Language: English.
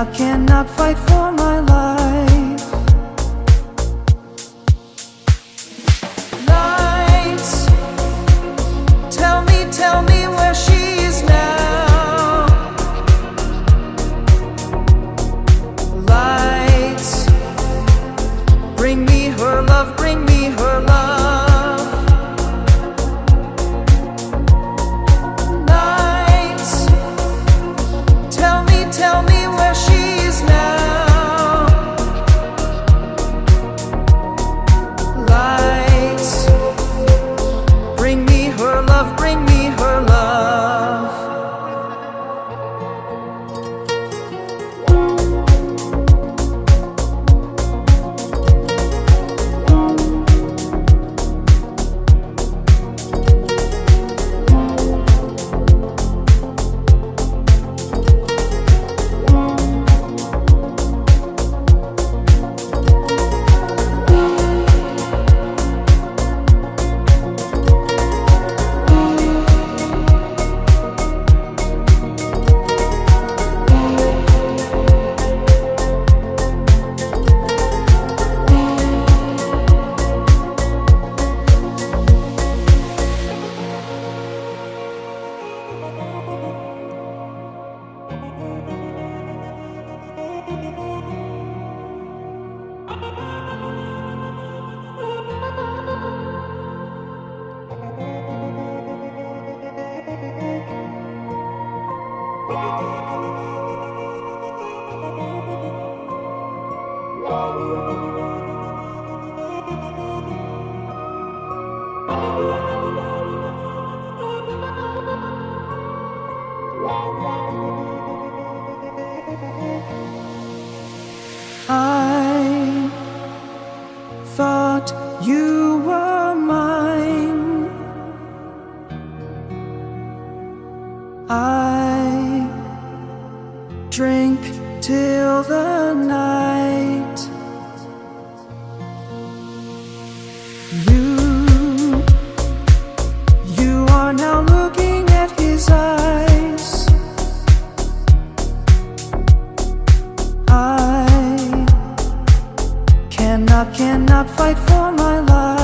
cannot fight for my life. Lights, tell me where she is now. Lights, bring me her love, bring me her love. Lights, tell me where she is now. Lights, bring me her love, bring me her love. I thought you were mine. I drink till the night. You are now looking at his eyes. I cannot fight for my life.